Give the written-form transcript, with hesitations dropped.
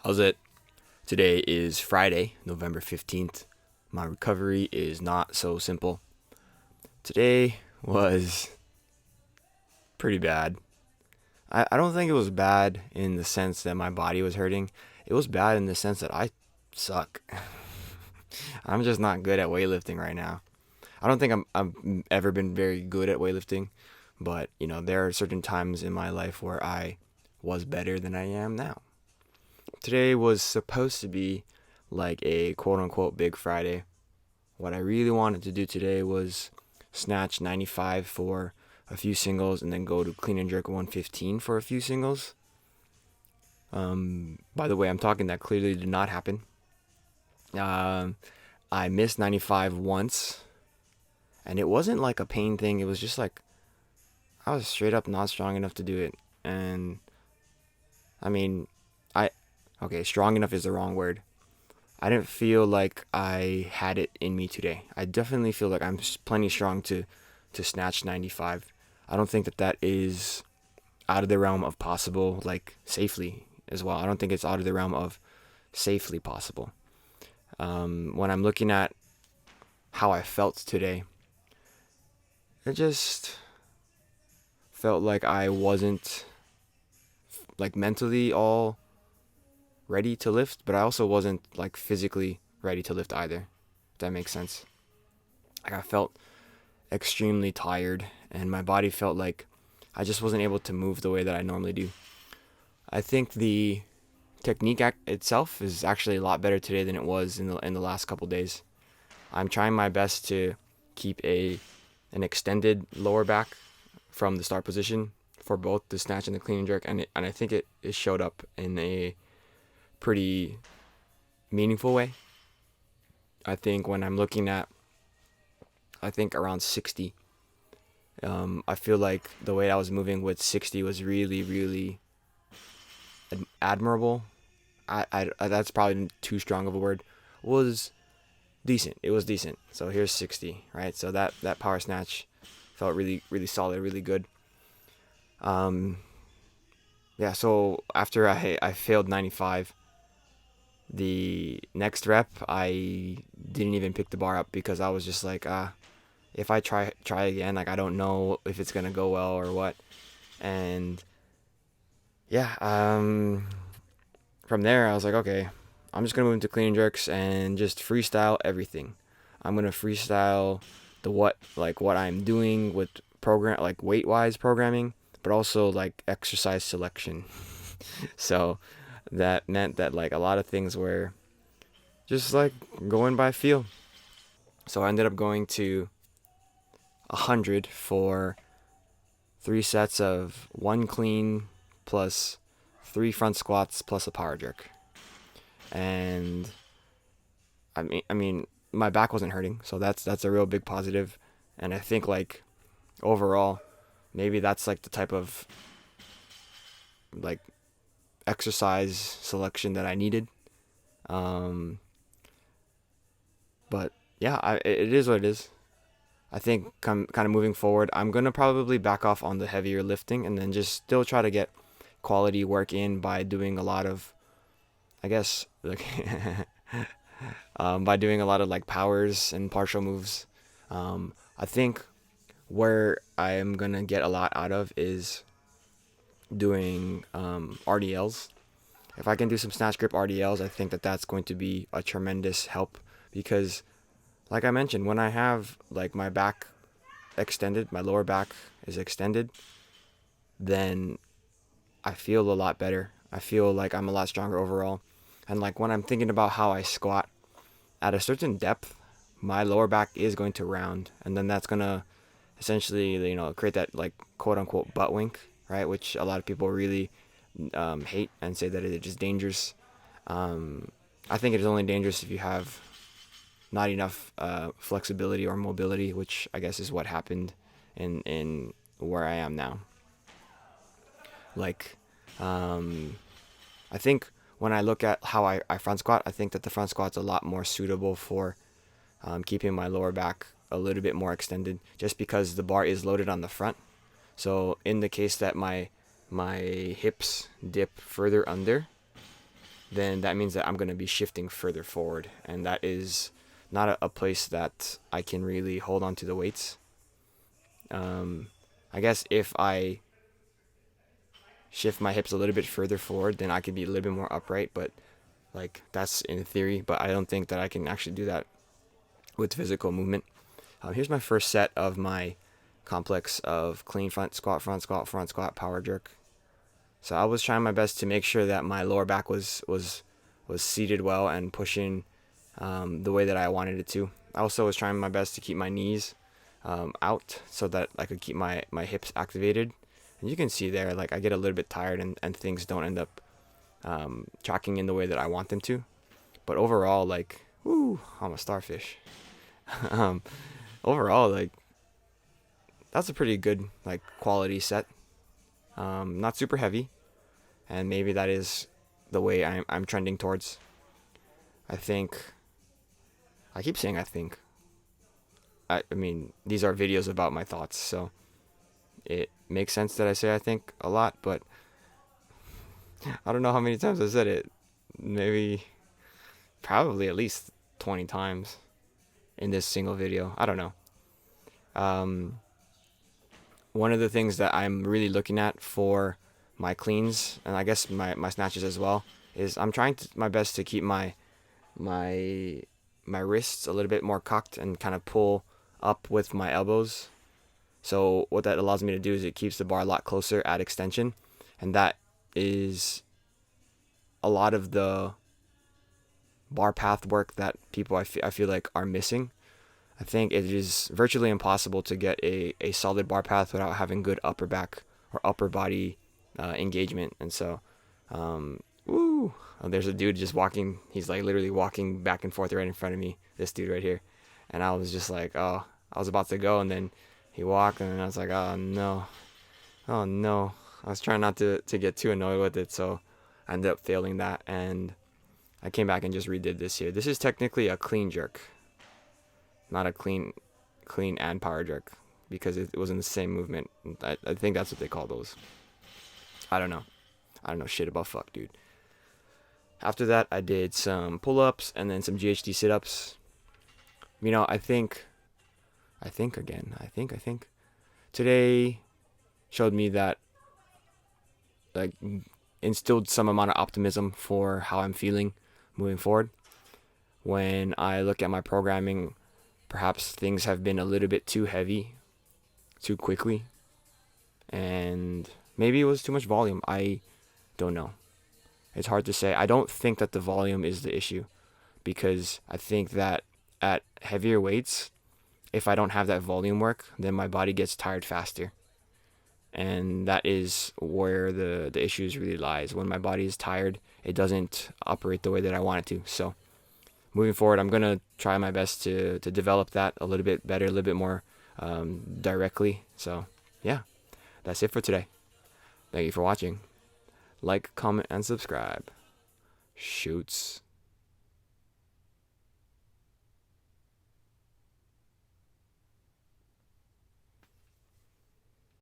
How's it? Today is Friday, November 15th. My recovery is not so simple. Today was pretty bad. I don't think it was bad in the sense that my body was hurting. It was bad in the sense that I suck. I'm just not good at weightlifting right now. I don't think I've ever been very good at weightlifting, but there are certain times in my life where I was better than I am now. Today was supposed to be like a quote unquote big Friday. What I really wanted to do today was snatch 95 for a few singles and then go to clean and jerk 115 for a few singles. By the way, I'm talking that clearly did not happen. I missed 95 once, and it wasn't like a pain thing. It was just like I was straight up not strong enough to do it. And I mean, strong enough is the wrong word. I didn't feel like I had it in me today. I definitely feel like I'm plenty strong to snatch 95. I don't think that is out of the realm of possible, like safely as well. I don't think it's out of the realm of safely possible. When I'm looking at how I felt today, it just felt like I wasn't like mentally all ready to lift, but I also wasn't like physically ready to lift either. If that makes sense. Like I felt extremely tired and my body felt like I just wasn't able to move the way that I normally do. I think the technique itself is actually a lot better today than it was in the last couple days. I'm trying my best to keep an extended lower back from the start position for both the snatch and the clean and jerk, and I think it showed up in a pretty meaningful way. I think when I'm looking at, around 60, I feel like the way I was moving with 60 was really, really admirable. I that's probably too strong of a word. Was decent. It was decent. So here's 60, right? So that power snatch felt really, really solid, really good. Yeah. So after I failed 95. The next rep, I didn't even pick the bar up because I was just like, if I try again, like I don't know if it's gonna go well or what. And yeah, from there I was like, okay, I'm just gonna move into clean and jerks and just freestyle everything. I'm gonna freestyle what I'm doing with program, like weight wise programming, but also like exercise selection. So that meant that like a lot of things were just like going by feel. So I ended up going to 100 for 3 sets of 1 clean plus 3 front squats plus a power jerk. And I mean my back wasn't hurting, so that's a real big positive. And I think like overall maybe that's like the type of like exercise selection that I needed. But yeah, it is what it is. I think kind of moving forward, I'm gonna probably back off on the heavier lifting and then just still try to get quality work in by doing a lot of, I guess, like by doing a lot of like powers and partial moves. I think where I am gonna get a lot out of is doing RDLs. If I can do some snatch grip RDLs, I think that's going to be a tremendous help because, like I mentioned, when I have like my back extended, my lower back is extended, then I feel a lot better. I feel like I'm a lot stronger overall. And like when I'm thinking about how I squat at a certain depth, my lower back is going to round, and then that's gonna essentially create that like quote unquote butt wink, right? Which a lot of people really hate and say that it's just dangerous. I think it is only dangerous if you have not enough flexibility or mobility, which I guess is what happened in where I am now. Like, I think when I look at how I front squat, I think that the front squat's a lot more suitable for keeping my lower back a little bit more extended, just because the bar is loaded on the front. So in the case that my hips dip further under, then that means that I'm going to be shifting further forward. And that is not a place that I can really hold on to the weights. I guess if I shift my hips a little bit further forward, then I could be a little bit more upright. But like that's in theory, but I don't think that I can actually do that with physical movement. Here's my first set of my complex of clean front squat, front squat, front squat, power jerk. So I was trying my best to make sure that my lower back was seated well and pushing the way that I wanted it to. I also was trying my best to keep my knees out so that I could keep my hips activated. And you can see there, like I get a little bit tired and things don't end up tracking in the way that I want them to. But overall, like, woo, I'm a starfish. Overall, like, that's a pretty good, like, quality set. Not super heavy. And maybe that is the way I'm trending towards. I keep saying I think. I mean, these are videos about my thoughts, so it makes sense that I say I think a lot, but I don't know how many times I said it. Probably at least 20 times in this single video. I don't know. One of the things that I'm really looking at for my cleans, and I guess my snatches as well, is I'm trying my best to keep my wrists a little bit more cocked and kind of pull up with my elbows. So what that allows me to do is it keeps the bar a lot closer at extension, and that is a lot of the bar path work that people I feel like are missing. I think it is virtually impossible to get a solid bar path without having good upper back or upper body engagement. And so, there's a dude just walking. He's like literally walking back and forth right in front of me. This dude right here. And I was just like, oh, I was about to go. And then he walked and I was like, oh no. I was trying not to get too annoyed with it. So I ended up failing that. And I came back and just redid this here. This is technically a clean jerk. Not a clean and power jerk, because it was in the same movement. I think that's what they call those. I don't know shit about fuck, dude. After that, I did some pull-ups and then some GHD sit-ups. You know, I think today showed me that, like, instilled some amount of optimism for how I'm feeling moving forward. When I look at my programming, perhaps things have been a little bit too heavy, too quickly, and maybe it was too much volume. I don't know. It's hard to say. I don't think that the volume is the issue, because I think that at heavier weights, if I don't have that volume work, then my body gets tired faster. And that is where the issues really lies. When my body is tired, it doesn't operate the way that I want it to. So moving forward, I'm going to try my best to develop that a little bit better, a little bit more directly. So yeah, that's it for today. Thank you for watching. Like, comment, and subscribe. Shoots.